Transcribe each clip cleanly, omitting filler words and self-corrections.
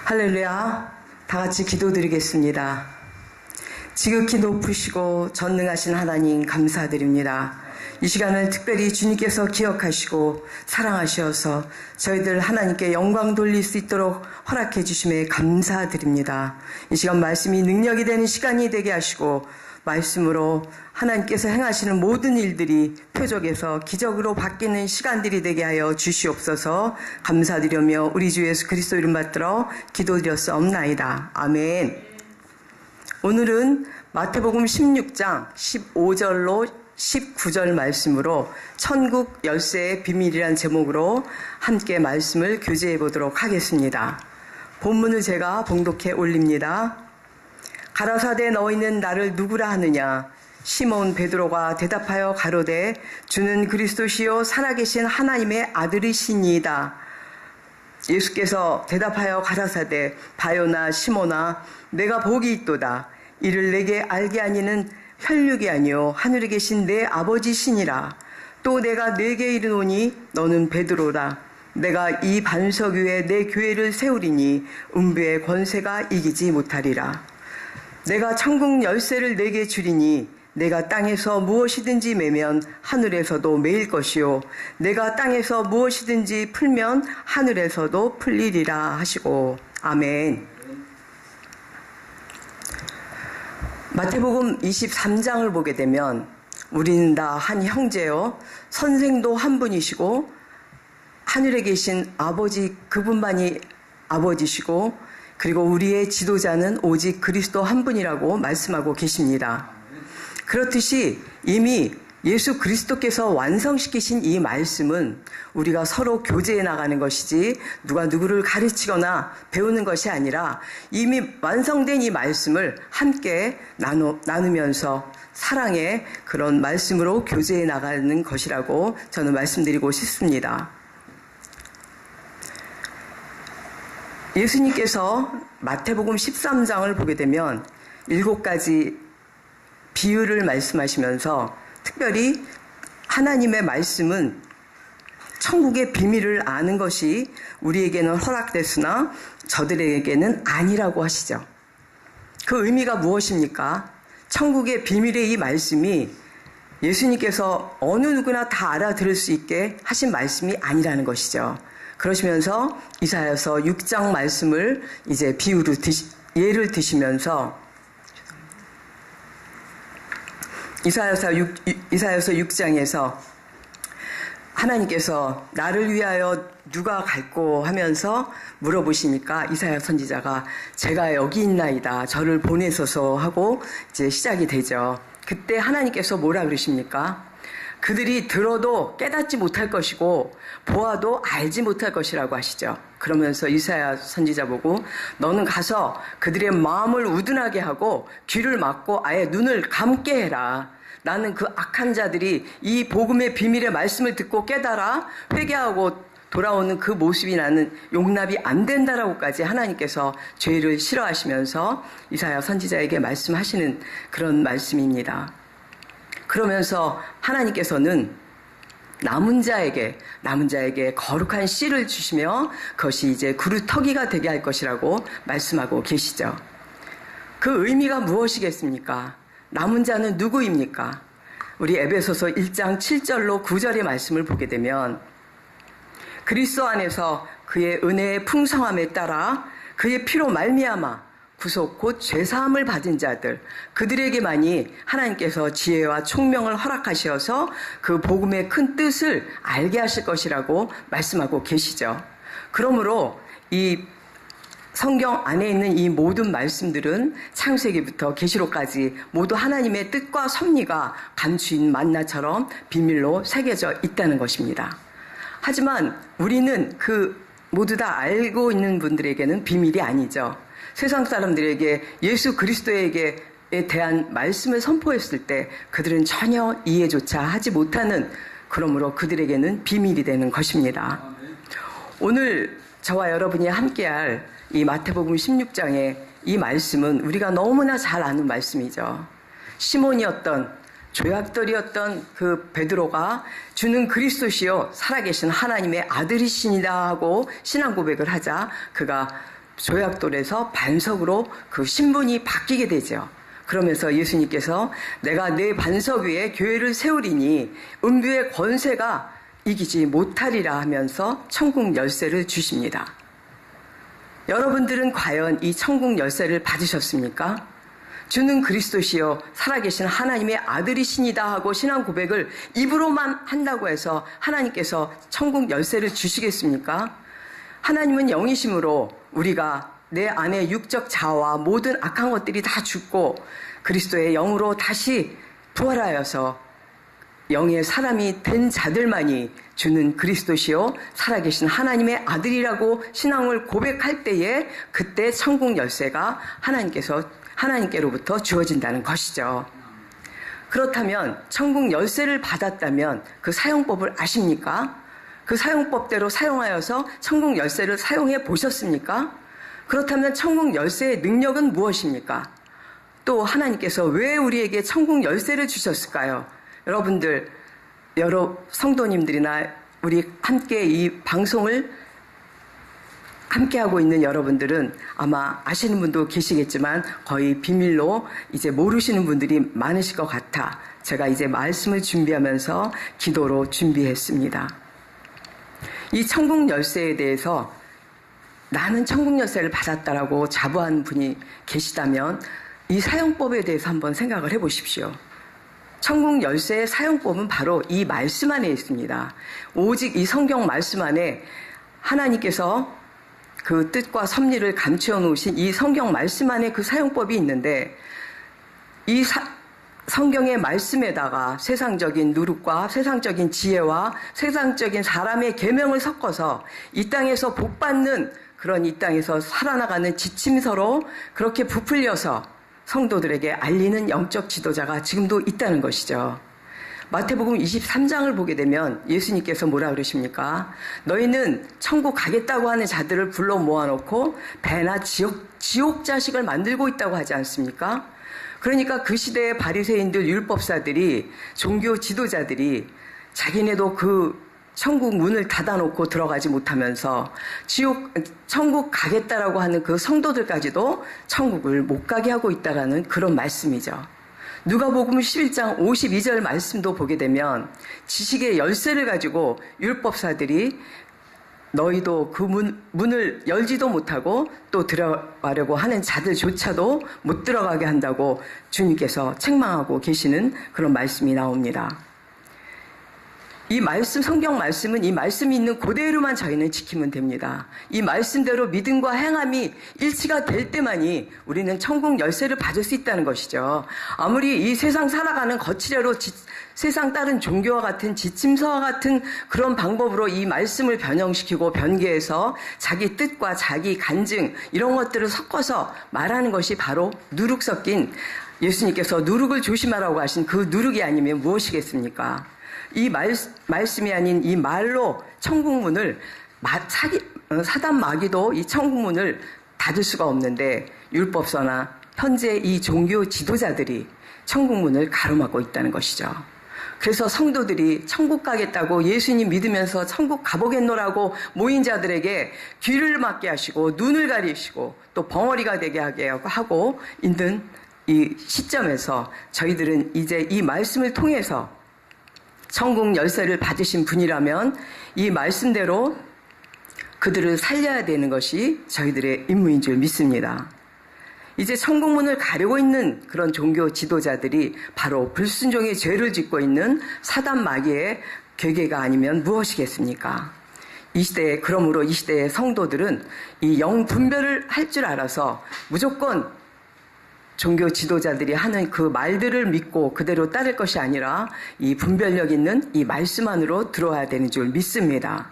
할렐루야. 다 같이 기도드리겠습니다. 지극히 높으시고 전능하신 하나님 감사드립니다. 이 시간을 특별히 주님께서 기억하시고 사랑하셔서 저희들 하나님께 영광 돌릴 수 있도록 허락해 주심에 감사드립니다. 이 시간 말씀이 능력이 되는 시간이 되게 하시고 말씀으로 하나님께서 행하시는 모든 일들이 표적에서 기적으로 바뀌는 시간들이 되게 하여 주시옵소서. 감사드리며 우리 주 예수 그리스도 이름 받들어 기도드렸사옵나이다. 아멘. 오늘은 마태복음 16장 15절로 19절 말씀으로 천국 열쇠의 비밀이란 제목으로 함께 말씀을 교제해 보도록 하겠습니다. 본문을 제가 봉독해 올립니다. 가라사대 너희는 나를 누구라 하느냐? 시몬 베드로가 대답하여 가로되 주는 그리스도시요 살아계신 하나님의 아들이시니이다. 예수께서 대답하여 가라사대 바요나 시몬아 내가 복이 있도다. 이를 내게 알게 하니는 혈육이 아니요 하늘에 계신 내 아버지시니라. 또 내가 네게 이르노니 너는 베드로라. 내가 이 반석 위에 내 교회를 세우리니 음부의 권세가 이기지 못하리라. 내가 천국 열쇠를 내게 주리니 내가 땅에서 무엇이든지 매면 하늘에서도 매일 것이요 내가 땅에서 무엇이든지 풀면 하늘에서도 풀리리라 하시고 아멘. 마태복음 23장을 보게 되면 우리는 다 한 형제요 선생도 한 분이시고 하늘에 계신 아버지 그분만이 아버지시고 그리고 우리의 지도자는 오직 그리스도 한 분이라고 말씀하고 계십니다. 그렇듯이 이미 예수 그리스도께서 완성시키신 이 말씀은 우리가 서로 교제해 나가는 것이지 누가 누구를 가르치거나 배우는 것이 아니라 이미 완성된 이 말씀을 함께 나누면서 사랑의 그런 말씀으로 교제해 나가는 것이라고 저는 말씀드리고 싶습니다. 예수님께서 마태복음 13장을 보게 되면 7가지 비유를 말씀하시면서 특별히 하나님의 말씀은 천국의 비밀을 아는 것이 우리에게는 허락됐으나 저들에게는 아니라고 하시죠. 그 의미가 무엇입니까? 천국의 비밀의 이 말씀이 예수님께서 어느 누구나 다 알아들을 수 있게 하신 말씀이 아니라는 것이죠. 그러시면서 이사야서 6장 말씀을 이제 비유로 예를 드시면서 이사야서 6장에서 하나님께서 나를 위하여 누가 갈꼬 하면서 물어보시니까 이사야 선지자가 제가 여기 있나이다 저를 보내소서 하고 이제 시작이 되죠. 그때 하나님께서 뭐라 그러십니까? 그들이 들어도 깨닫지 못할 것이고 보아도 알지 못할 것이라고 하시죠. 그러면서 이사야 선지자 보고 너는 가서 그들의 마음을 우둔하게 하고 귀를 막고 아예 눈을 감게 해라. 나는 그 악한 자들이 이 복음의 비밀의 말씀을 듣고 깨달아 회개하고 돌아오는 그 모습이 나는 용납이 안 된다라고까지 하나님께서 죄를 싫어하시면서 이사야 선지자에게 말씀하시는 그런 말씀입니다. 그러면서 하나님께서는 남은 자에게 거룩한 씨를 주시며 그것이 이제 그루터기가 되게 할 것이라고 말씀하고 계시죠. 그 의미가 무엇이겠습니까? 남은 자는 누구입니까? 우리 에베소서 1장 7절로 9절의 말씀을 보게 되면 그리스도 안에서 그의 은혜의 풍성함에 따라 그의 피로 말미암아 구속 곧 죄사함을 받은 자들 그들에게만이 하나님께서 지혜와 총명을 허락하셔서 그 복음의 큰 뜻을 알게 하실 것이라고 말씀하고 계시죠. 그러므로 이 성경 안에 있는 이 모든 말씀들은 창세기부터 계시록까지 모두 하나님의 뜻과 섭리가 감추인 만나처럼 비밀로 새겨져 있다는 것입니다. 하지만 우리는 그 모두 다 알고 있는 분들에게는 비밀이 아니죠. 세상 사람들에게 예수 그리스도에게 대한 말씀을 선포했을 때 그들은 전혀 이해조차 하지 못하는 그러므로 그들에게는 비밀이 되는 것입니다. 오늘 저와 여러분이 함께할 이 마태복음 16장의 이 말씀은 우리가 너무나 잘 아는 말씀이죠. 시몬이었던 조약돌이었던 그 베드로가 주는 그리스도시요 살아계신 하나님의 아들이시니다 하고 신앙 고백을 하자 그가 조약돌에서 반석으로 그 신분이 바뀌게 되죠. 그러면서 예수님께서 내가 내 반석 위에 교회를 세우리니 음부의 권세가 이기지 못하리라 하면서 천국 열쇠를 주십니다. 여러분들은 과연 이 천국 열쇠를 받으셨습니까? 주는 그리스도시요 살아계신 하나님의 아들이시니다 하고 신앙 고백을 입으로만 한다고 해서 하나님께서 천국 열쇠를 주시겠습니까? 하나님은 영이심으로 우리가 내 안에 육적 자아와 모든 악한 것들이 다 죽고 그리스도의 영으로 다시 부활하여서 영의 사람이 된 자들만이 주는 그리스도시요 살아계신 하나님의 아들이라고 신앙을 고백할 때에 그때 천국 열쇠가 하나님께로부터 주어진다는 것이죠. 그렇다면 천국 열쇠를 받았다면 그 사용법을 아십니까? 그 사용법대로 사용하여서 천국 열쇠를 사용해 보셨습니까? 그렇다면 천국 열쇠의 능력은 무엇입니까? 또 하나님께서 왜 우리에게 천국 열쇠를 주셨을까요? 여러분들, 여러 성도님들이나 우리 함께 이 방송을 함께하고 있는 여러분들은 아마 아시는 분도 계시겠지만 거의 비밀로 이제 모르시는 분들이 많으실 것 같아 제가 이제 말씀을 준비하면서 기도로 준비했습니다. 이 천국 열쇠에 대해서 나는 천국 열쇠를 받았다라고 자부하는 분이 계시다면 이 사용법에 대해서 한번 생각을 해보십시오. 천국 열쇠의 사용법은 바로 이 말씀 안에 있습니다. 오직 이 성경 말씀 안에 하나님께서 그 뜻과 섭리를 감추어 놓으신 이 성경 말씀 안에 그 사용법이 있는데 이 성경의 말씀에다가 세상적인 누룩과 세상적인 지혜와 세상적인 사람의 계명을 섞어서 이 땅에서 복받는 그런 이 땅에서 살아나가는 지침서로 그렇게 부풀려서 성도들에게 알리는 영적 지도자가 지금도 있다는 것이죠. 마태복음 23장을 보게 되면 예수님께서 뭐라 그러십니까? 너희는 천국 가겠다고 하는 자들을 불러 모아놓고 배나 지옥 자식을 만들고 있다고 하지 않습니까? 그러니까 그 시대의 바리새인들, 율법사들이, 종교 지도자들이 자기네도 그 천국 문을 닫아놓고 들어가지 못하면서 천국 가겠다라고 하는 그 성도들까지도 천국을 못 가게 하고 있다라는 그런 말씀이죠. 누가복음 11장 52절 말씀도 보게 되면 지식의 열쇠를 가지고 율법사들이 너희도 그 문을 열지도 못하고 또 들어가려고 하는 자들조차도 못 들어가게 한다고 주님께서 책망하고 계시는 그런 말씀이 나옵니다. 이 말씀, 성경 말씀은 이 말씀이 있는 그대로만 저희는 지키면 됩니다. 이 말씀대로 믿음과 행함이 일치가 될 때만이 우리는 천국 열쇠를 받을 수 있다는 것이죠. 아무리 이 세상 살아가는 거칠애로 세상 다른 종교와 같은 지침서와 같은 그런 방법으로 이 말씀을 변형시키고 변개해서 자기 뜻과 자기 간증 이런 것들을 섞어서 말하는 것이 바로 누룩 섞인 예수님께서 누룩을 조심하라고 하신 그 누룩이 아니면 무엇이겠습니까? 이 말씀이 아닌 이 말로 천국문을 사단 마귀도 이 천국문을 닫을 수가 없는데 율법서나 현재 이 종교 지도자들이 천국문을 가로막고 있다는 것이죠. 그래서 성도들이 천국 가겠다고 예수님 믿으면서 천국 가보겠노라고 모인 자들에게 귀를 막게 하시고 눈을 가리시고 또 벙어리가 되게 하게 하고 있는 이 시점에서 저희들은 이제 이 말씀을 통해서 천국 열쇠를 받으신 분이라면 이 말씀대로 그들을 살려야 되는 것이 저희들의 임무인 줄 믿습니다. 이제 천국문을 가려고 있는 그런 종교 지도자들이 바로 불순종의 죄를 짓고 있는 사단 마귀의 괴계가 아니면 무엇이겠습니까? 그러므로 이 시대의 성도들은 이 영 분별을 할 줄 알아서 무조건 종교 지도자들이 하는 그 말들을 믿고 그대로 따를 것이 아니라 이 분별력 있는 이 말씀 안으로 들어와야 되는 줄 믿습니다.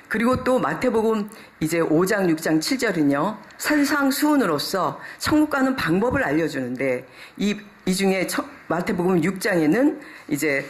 그리고 또 마태복음 이제 5장, 6장, 7절은요. 산상수훈으로서 천국 가는 방법을 알려주는데 이 중에 마태복음 6장에는 이제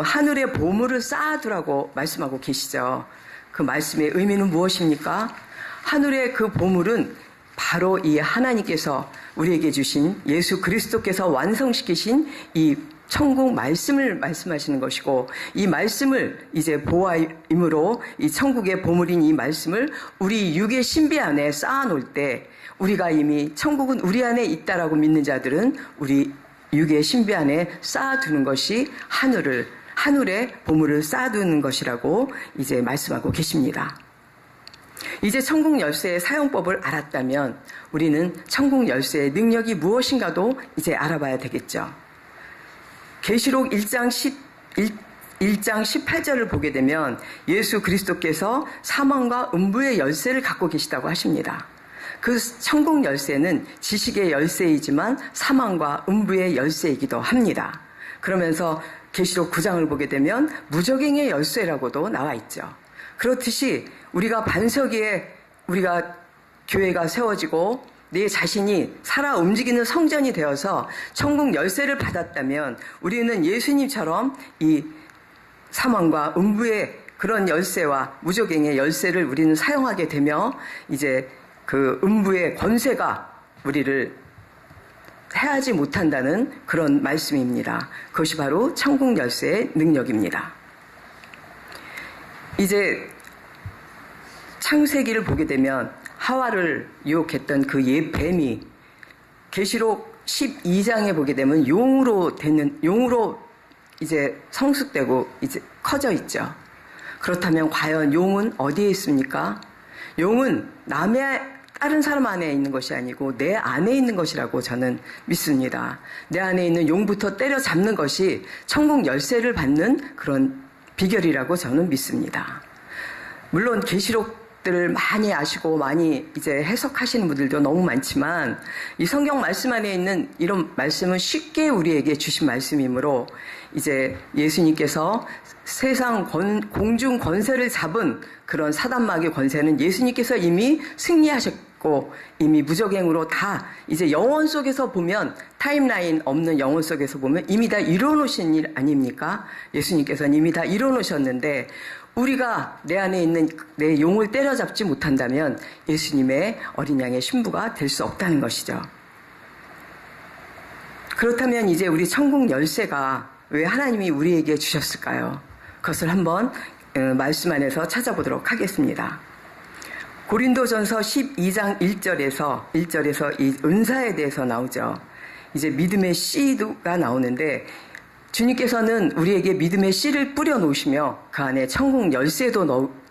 하늘의 보물을 쌓아두라고 말씀하고 계시죠. 그 말씀의 의미는 무엇입니까? 하늘의 그 보물은 바로 이 하나님께서 우리에게 주신 예수 그리스도께서 완성시키신 이 천국 말씀을 말씀하시는 것이고, 이 말씀을 이제 보화임으로 이 천국의 보물인 이 말씀을 우리 육의 신비 안에 쌓아놓을 때, 우리가 이미 천국은 우리 안에 있다라고 믿는 자들은 우리 육의 신비 안에 쌓아두는 것이 하늘에 보물을 쌓아두는 것이라고 이제 말씀하고 계십니다. 이제 천국 열쇠의 사용법을 알았다면 우리는 천국 열쇠의 능력이 무엇인가도 이제 알아봐야 되겠죠. 계시록 1장 18절을 보게 되면 예수 그리스도께서 사망과 음부의 열쇠를 갖고 계시다고 하십니다. 그 천국 열쇠는 지식의 열쇠이지만 사망과 음부의 열쇠이기도 합니다. 그러면서 계시록 9장을 보게 되면 무적행의 열쇠라고도 나와 있죠. 그렇듯이 우리가 반석 위에 우리가 교회가 세워지고 내 자신이 살아 움직이는 성전이 되어서 천국 열쇠를 받았다면 우리는 예수님처럼 이 사망과 음부의 그런 열쇠와 무적행의 열쇠를 우리는 사용하게 되며 이제 그 음부의 권세가 우리를 해하지 못한다는 그런 말씀입니다. 그것이 바로 천국 열쇠의 능력입니다. 이제 창세기를 보게 되면 하와를 유혹했던 그 옛 뱀이 계시록 12장에 보게 되면 용으로 이제 성숙되고 이제 커져 있죠. 그렇다면 과연 용은 어디에 있습니까? 용은 다른 사람 안에 있는 것이 아니고 내 안에 있는 것이라고 저는 믿습니다. 내 안에 있는 용부터 때려잡는 것이 천국 열쇠를 받는 그런 비결이라고 저는 믿습니다. 물론 계시록들을 많이 아시고 많이 이제 해석하시는 분들도 너무 많지만 이 성경 말씀 안에 있는 이런 말씀은 쉽게 우리에게 주신 말씀이므로 이제 예수님께서 세상 공중 권세를 잡은 그런 사단마귀의 권세는 예수님께서 이미 승리하셨고 이미 무적행으로 다 이제 영혼 속에서 보면 타임라인 없는 영혼 속에서 보면 이미 다 이뤄놓으신 일 아닙니까? 예수님께서는 이미 다 이뤄놓으셨는데 우리가 내 안에 있는 내 용을 때려잡지 못한다면 예수님의 어린 양의 신부가 될 수 없다는 것이죠. 그렇다면 이제 우리 천국 열쇠가 왜 하나님이 우리에게 주셨을까요? 그것을 한번 말씀 안에서 찾아보도록 하겠습니다. 고린도전서 12장 1절에서 이 은사에 대해서 나오죠. 이제 믿음의 씨가 나오는데 주님께서는 우리에게 믿음의 씨를 뿌려 놓으시며 그 안에 천국 열쇠도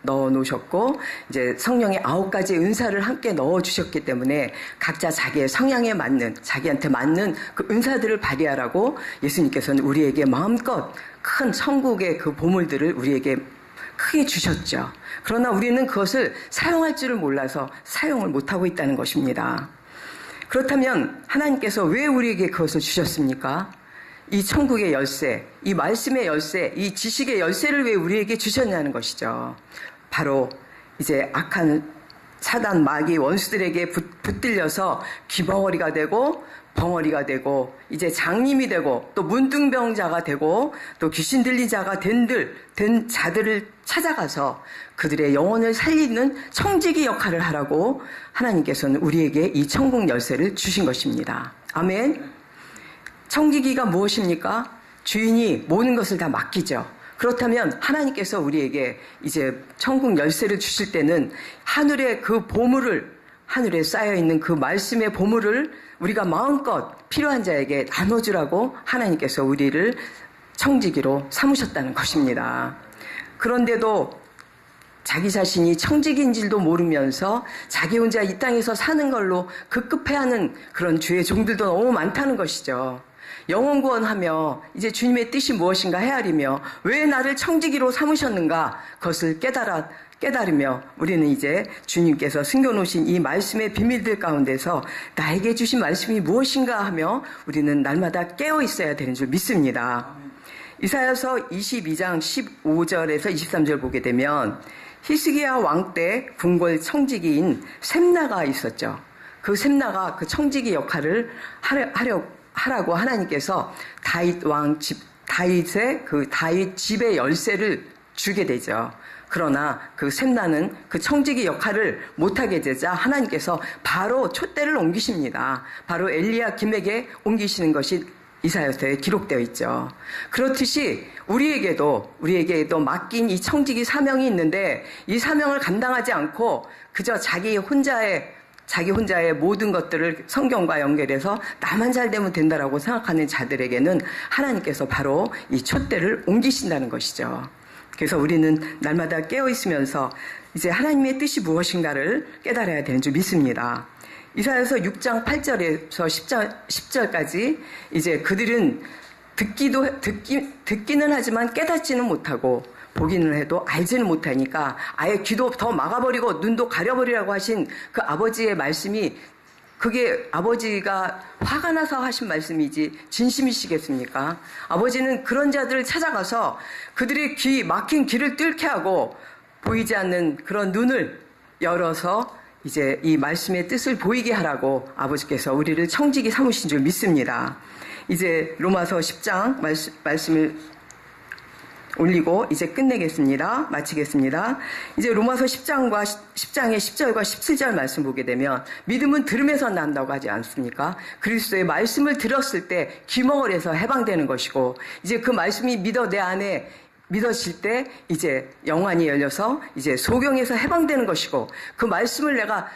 넣어 놓으셨고 이제 성령의 9가지 은사를 함께 넣어 주셨기 때문에 각자 자기의 성향에 맞는 자기한테 맞는 그 은사들을 발휘하라고 예수님께서는 우리에게 마음껏 큰 천국의 그 보물들을 우리에게 크게 주셨죠. 그러나 우리는 그것을 사용할 줄을 몰라서 사용을 못하고 있다는 것입니다. 그렇다면 하나님께서 왜 우리에게 그것을 주셨습니까? 이 천국의 열쇠, 이 말씀의 열쇠, 이 지식의 열쇠를 왜 우리에게 주셨냐는 것이죠. 바로 이제 악한 사단 마귀 원수들에게 붙들려서 귀벙어리가 되고 벙어리가 되고 이제 장님이 되고 또 문둥병자가 되고 또 귀신 들린 자가 된 자들을 찾아가서 그들의 영혼을 살리는 청지기 역할을 하라고 하나님께서는 우리에게 이 천국 열쇠를 주신 것입니다. 아멘. 청지기가 무엇입니까? 주인이 모든 것을 다 맡기죠. 그렇다면 하나님께서 우리에게 이제 천국 열쇠를 주실 때는 하늘의 그 보물을 하늘에 쌓여있는 그 말씀의 보물을 우리가 마음껏 필요한 자에게 나눠주라고 하나님께서 우리를 청지기로 삼으셨다는 것입니다. 그런데도 자기 자신이 청지기인 줄도 모르면서 자기 혼자 이 땅에서 사는 걸로 급급해하는 그런 주의 종들도 너무 많다는 것이죠. 영혼 구원하며 이제 주님의 뜻이 무엇인가 헤아리며 왜 나를 청지기로 삼으셨는가 그것을 깨달으며 우리는 이제 주님께서 숨겨놓으신 이 말씀의 비밀들 가운데서 나에게 주신 말씀이 무엇인가 하며 우리는 날마다 깨어 있어야 되는 줄 믿습니다. 이사야서 22장 15절에서 23절 보게 되면 히스기야 왕 때 궁궐 청지기인 셈나가 있었죠. 그 셈나가 그 청지기 역할을 하라고 하나님께서 다윗의 그 다윗 집의 열쇠를 주게 되죠. 그러나 그 셈나는 그 청지기 역할을 못하게 되자 하나님께서 바로 촛대를 옮기십니다. 바로 엘리야김에게 옮기시는 것이 이사야서에 기록되어 있죠. 그렇듯이 우리에게도 맡긴 이 청지기 사명이 있는데 이 사명을 감당하지 않고 그저 자기 혼자의 모든 것들을 성경과 연결해서 나만 잘 되면 된다라고 생각하는 자들에게는 하나님께서 바로 이 촛대를 옮기신다는 것이죠. 그래서 우리는 날마다 깨어 있으면서 이제 하나님의 뜻이 무엇인가를 깨달아야 되는 줄 믿습니다. 이사야서 6장 8절에서 10절까지 이제 그들은 듣기는 하지만 깨닫지는 못하고 보기는 해도 알지는 못하니까 아예 귀도 더 막아버리고 눈도 가려버리라고 하신 그 아버지의 말씀이 그게 아버지가 화가 나서 하신 말씀이지 진심이시겠습니까? 아버지는 그런 자들을 찾아가서 그들의 막힌 귀를 뚫게 하고 보이지 않는 그런 눈을 열어서 이제 이 말씀의 뜻을 보이게 하라고 아버지께서 우리를 청지기 삼으신 줄 믿습니다. 이제 로마서 10장 말씀을 올리고 이제 끝내겠습니다. 마치겠습니다. 이제 로마서 10장의 10절과 17절 말씀 보게 되면 믿음은 들음에서 난다고 하지 않습니까? 그리스도의 말씀을 들었을 때 귀멍을 해서 해방되는 것이고 이제 그 말씀이 내 안에 믿어질 때 이제 영안이 열려서 이제 소경에서 해방되는 것이고 그 말씀을 내가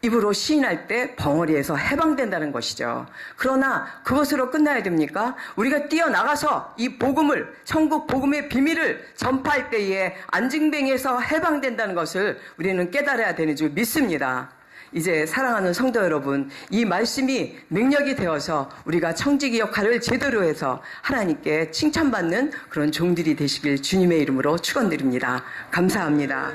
입으로 시인할 때 벙어리에서 해방된다는 것이죠. 그러나 그것으로 끝나야 됩니까? 우리가 뛰어나가서 이 복음을, 천국 복음의 비밀을 전파할 때에 안징뱅이에서 해방된다는 것을 우리는 깨달아야 되는 줄 믿습니다. 이제 사랑하는 성도 여러분, 이 말씀이 능력이 되어서 우리가 청지기 역할을 제대로 해서 하나님께 칭찬받는 그런 종들이 되시길 주님의 이름으로 축원드립니다. 감사합니다.